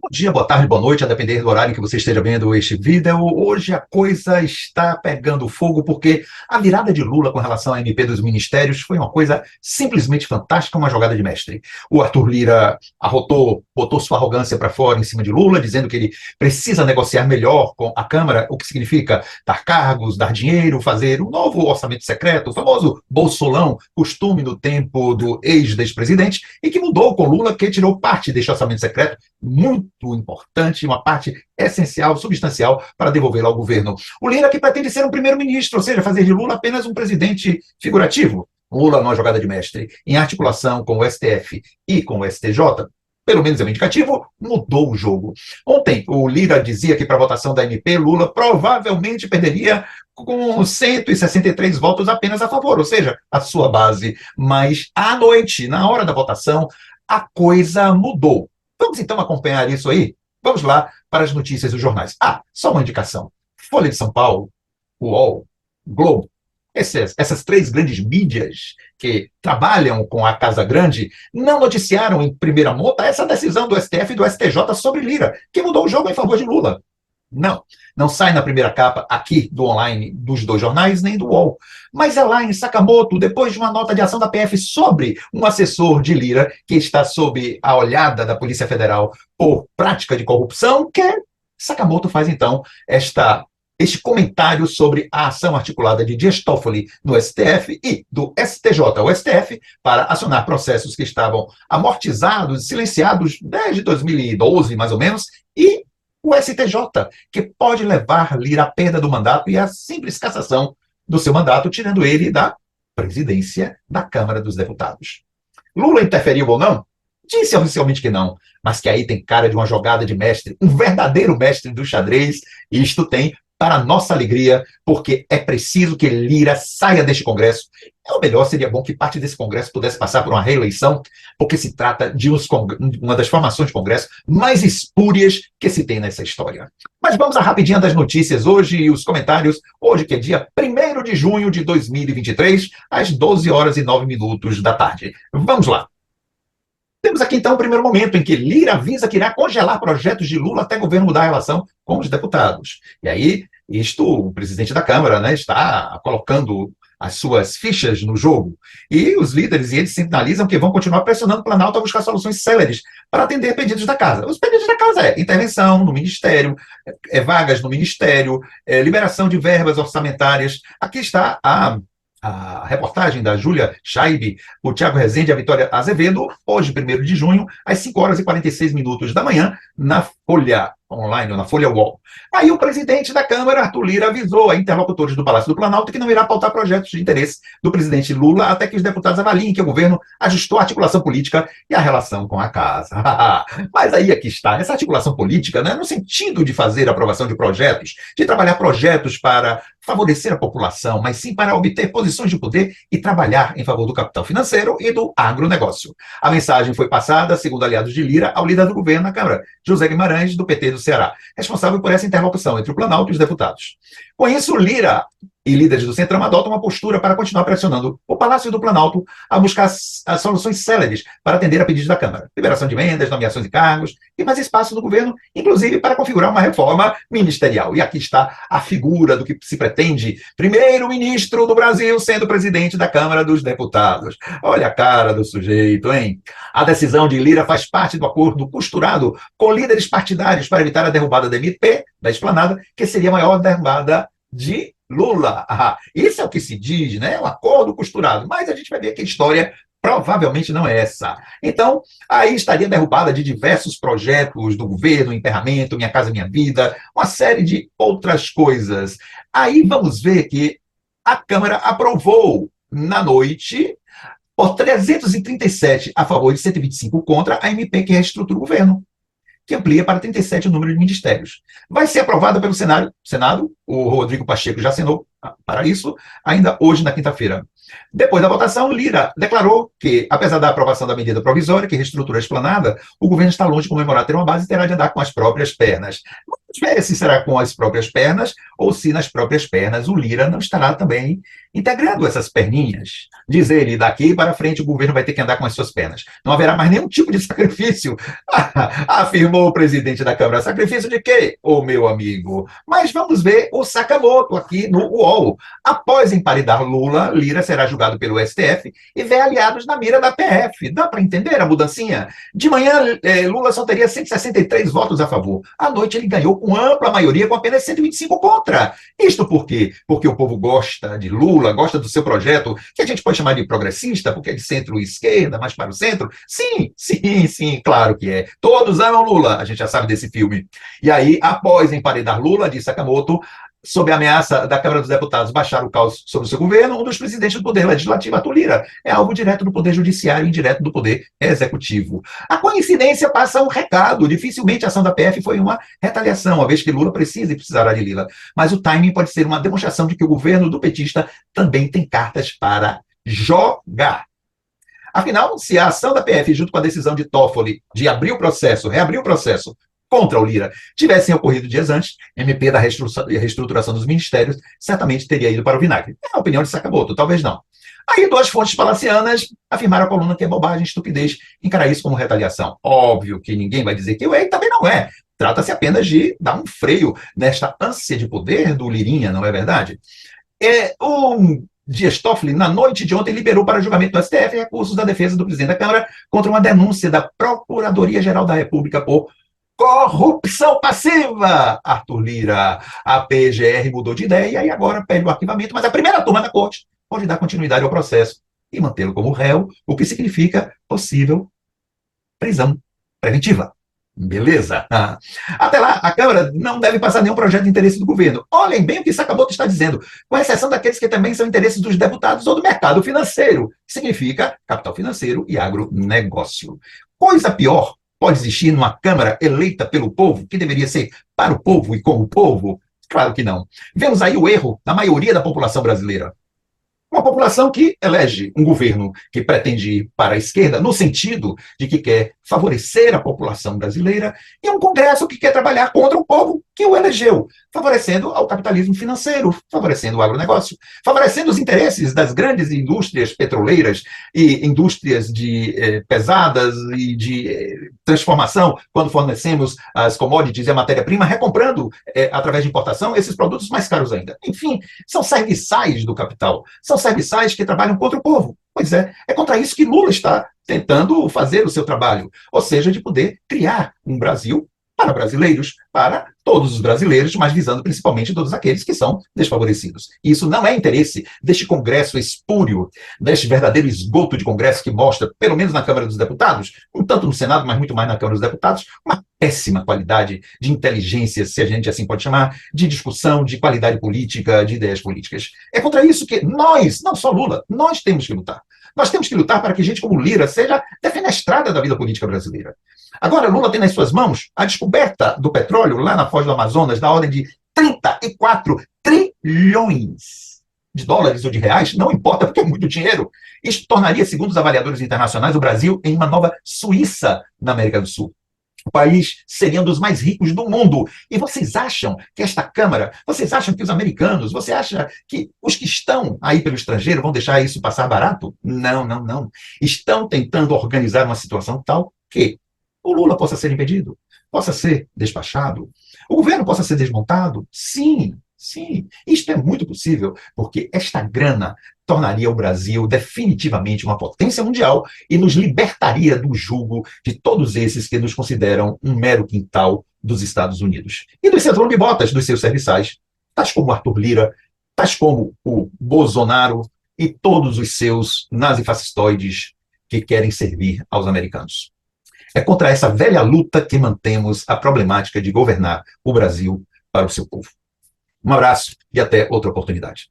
Bom dia, boa tarde, boa noite, a depender do horário que você esteja vendo este vídeo. Hoje a coisa está pegando fogo porque a virada de Lula com relação à MP dos ministérios foi uma coisa simplesmente fantástica, uma jogada de mestre. O Arthur Lira arrotou, botou sua arrogância para fora em cima de Lula, dizendo que ele precisa negociar melhor com a Câmara, o que significa dar cargos, dar dinheiro, fazer um novo orçamento secreto, o famoso bolsolão, costume no tempo do ex-presidente, e que mudou com Lula, que tirou parte deste orçamento secreto, muito importante, uma parte essencial, substancial, para devolvê-lo ao governo. O Lira que pretende ser um primeiro-ministro, ou seja, fazer de Lula apenas um presidente figurativo. Lula, numa jogada de mestre, em articulação com o STF e com o STJ, pelo menos é um indicativo, mudou o jogo. Ontem, o Lira dizia que para a votação da MP, Lula provavelmente perderia com 163 votos apenas a favor, ou seja, a sua base. Mas, à noite, na hora da votação, a coisa mudou. Vamos então acompanhar isso aí? Vamos lá para as notícias dos jornais. Só uma indicação. Folha de São Paulo, UOL, Globo, essas três grandes mídias que trabalham com a Casa Grande não noticiaram em primeira monta essa decisão do STF e do STJ sobre Lira, que mudou o jogo em favor de Lula. Não sai na primeira capa aqui do online dos dois jornais, nem do UOL. Mas é lá em Sakamoto, depois de uma nota de ação da PF sobre um assessor de Lira que está sob a olhada da Polícia Federal por prática de corrupção, que Sakamoto faz então este comentário sobre a ação articulada de Dias Toffoli no STF e do STJ ao STF para acionar processos que estavam amortizados, silenciados desde 2012, mais ou menos, e o STJ, que pode levar Lira à perda do mandato e à simples cassação do seu mandato, tirando ele da presidência da Câmara dos Deputados. Lula interferiu ou não? Disse oficialmente que não, mas que aí tem cara de uma jogada de mestre, um verdadeiro mestre do xadrez, e isto tem para nossa alegria, porque é preciso que Lira saia deste Congresso. Ou melhor, seria bom que parte desse Congresso pudesse passar por uma reeleição, porque se trata de uma das formações de Congresso mais espúrias que se tem nessa história. Mas vamos à rapidinha das notícias hoje e os comentários. Hoje, que é dia 1º de junho de 2023, às 12h09 da tarde. Vamos lá. Temos aqui, então, o primeiro momento em que Lira avisa que irá congelar projetos de Lula até o governo mudar a relação com os deputados. E aí, o presidente da Câmara, né, está colocando as suas fichas no jogo. E os líderes e eles sinalizam que vão continuar pressionando o Planalto a buscar soluções céleres para atender pedidos da Casa. Os pedidos da Casa intervenção no Ministério, vagas no Ministério, liberação de verbas orçamentárias. Aqui está a reportagem da Júlia Scheibe, o Thiago Rezende e a Vitória Azevedo, hoje, 1º de junho, às 5h46 da manhã, na Folha Online, ou na Folha UOL. Aí o presidente da Câmara, Arthur Lira, avisou a interlocutores do Palácio do Planalto que não irá pautar projetos de interesse do presidente Lula até que os deputados avaliem que o governo ajustou a articulação política e a relação com a Casa. Mas aí aqui está, essa articulação política, né, no sentido de fazer aprovação de projetos, de trabalhar projetos para favorecer a população, mas sim para obter posições de poder e trabalhar em favor do capital financeiro e do agronegócio. A mensagem foi passada, segundo aliados de Lira, ao líder do governo na Câmara, José Guimarães, do PT do Ceará, responsável por essa interlocução entre o Planalto e os deputados. Com isso, Lira e líderes do Centrão adotam uma postura para continuar pressionando o Palácio do Planalto a buscar as soluções céleres para atender a pedidos da Câmara. Liberação de emendas, nomeações de cargos e mais espaço no governo, inclusive para configurar uma reforma ministerial. E aqui está a figura do que se pretende primeiro-ministro do Brasil sendo presidente da Câmara dos Deputados. Olha a cara do sujeito, hein? A decisão de Lira faz parte do acordo costurado com líderes partidários para evitar a derrubada da MP, da Esplanada, que seria a maior derrubada de Lula. Isso é o que se diz, né? Um acordo costurado. Mas a gente vai ver que a história provavelmente não é essa. Então, aí estaria derrubada de diversos projetos do governo, emperramento, Minha Casa Minha Vida, uma série de outras coisas. Aí vamos ver que a Câmara aprovou na noite por 337 a favor e 125 contra a MP que reestrutura o governo, que amplia para 37 o número de ministérios. Vai ser aprovada pelo Senado, o Rodrigo Pacheco já assinou para isso, ainda hoje, na quinta-feira. Depois da votação, Lira declarou que, apesar da aprovação da medida provisória que reestrutura a esplanada, o governo está longe de comemorar ter uma base e terá de andar com as próprias pernas. Vamos ver se será com as próprias pernas ou se nas próprias pernas o Lira não estará também integrando essas perninhas. Diz ele, daqui para frente o governo vai ter que andar com as suas pernas. Não haverá mais nenhum tipo de sacrifício, afirmou o presidente da Câmara. Sacrifício de quê, ô meu amigo? Mas vamos ver o Sakamoto aqui no UOL. Após emparedar Lula, Lira será julgado pelo STF e vê aliados na mira da PF. Dá para entender a mudancinha? De manhã, Lula só teria 163 votos a favor. À noite, ele ganhou com ampla maioria, com apenas 125 contra. Isto por quê? Porque o povo gosta de Lula, gosta do seu projeto, que a gente pode chamar de progressista, porque é de centro-esquerda, mais para o centro. Sim, sim, sim, claro que é. Todos amam Lula, a gente já sabe desse filme. E aí, após emparedar Lula, disse Sakamoto, sob a ameaça da Câmara dos Deputados baixar o caos sobre o seu governo, um dos presidentes do Poder Legislativo, Arthur Lira, é alvo direto do Poder Judiciário e indireto do Poder Executivo. A coincidência passa um recado. Dificilmente a ação da PF foi uma retaliação, uma vez que Lula precisa e precisará de Lira. Mas o timing pode ser uma demonstração de que o governo do petista também tem cartas para jogar. Afinal, se a ação da PF, junto com a decisão de Toffoli de abrir o processo, reabrir o processo, contra o Lira, tivessem ocorrido dias antes, MP da reestruturação dos ministérios certamente teria ido para o vinagre. É a opinião de Sakamoto, talvez não. Aí duas fontes palacianas afirmaram à coluna que é bobagem, estupidez, encarar isso como retaliação. Óbvio que ninguém vai dizer que é, e também não é. Trata-se apenas de dar um freio nesta ânsia de poder do Lirinha, não é verdade? Dias Toffoli, na noite de ontem, liberou para julgamento do STF recursos da defesa do presidente da Câmara contra uma denúncia da Procuradoria-Geral da República por corrupção passiva, Arthur Lira. A PGR mudou de ideia e agora pede o arquivamento, mas a primeira turma da corte pode dar continuidade ao processo e mantê-lo como réu, o que significa possível prisão preventiva. Beleza? Até lá, a Câmara não deve passar nenhum projeto de interesse do governo. Olhem bem o que Sakamoto está dizendo, com exceção daqueles que também são interesses dos deputados ou do mercado financeiro, que significa capital financeiro e agronegócio. Coisa pior pode existir numa Câmara eleita pelo povo, que deveria ser para o povo e com o povo? Claro que não. Vemos aí o erro da maioria da população brasileira. Uma população que elege um governo que pretende ir para a esquerda, no sentido de que quer favorecer a população brasileira, e um Congresso que quer trabalhar contra o povo que o elegeu, favorecendo ao capitalismo financeiro, favorecendo o agronegócio, favorecendo os interesses das grandes indústrias petroleiras e indústrias pesadas e de transformação, quando fornecemos as commodities e a matéria-prima, recomprando, através de importação, esses produtos mais caros ainda. Enfim, são serviçais do capital, são serviçais que trabalham contra o povo. Pois é contra isso que Lula está tentando fazer o seu trabalho, ou seja, de poder criar um Brasil para brasileiros, para todos os brasileiros, mas visando principalmente todos aqueles que são desfavorecidos. E isso não é interesse deste Congresso espúrio, deste verdadeiro esgoto de Congresso que mostra, pelo menos na Câmara dos Deputados, um tanto no Senado, mas muito mais na Câmara dos Deputados, uma péssima qualidade de inteligência, se a gente assim pode chamar, de discussão, de qualidade política, de ideias políticas. É contra isso que nós, não só Lula, nós temos que lutar. Nós temos que lutar para que gente como Lira seja defenestrada da vida política brasileira. Agora, Lula tem nas suas mãos a descoberta do petróleo lá na foz do Amazonas, da ordem de 34 trilhões de dólares ou de reais, não importa, porque é muito dinheiro. Isto tornaria, segundo os avaliadores internacionais, o Brasil em uma nova Suíça na América do Sul. O país seria um dos mais ricos do mundo. E vocês acham que esta Câmara, vocês acham que os americanos, você acha que os que estão aí pelo estrangeiro vão deixar isso passar barato? Não, não, não. Estão tentando organizar uma situação tal que o Lula possa ser impedido, possa ser despachado, o governo possa ser desmontado. Sim, sim, isto é muito possível, porque esta grana tornaria o Brasil definitivamente uma potência mundial e nos libertaria do jugo de todos esses que nos consideram um mero quintal dos Estados Unidos. E dos seus lombibotas, dos seus serviçais, tais como Arthur Lira, tais como o Bolsonaro e todos os seus nazifascistoides que querem servir aos americanos. É contra essa velha luta que mantemos a problemática de governar o Brasil para o seu povo. Um abraço e até outra oportunidade.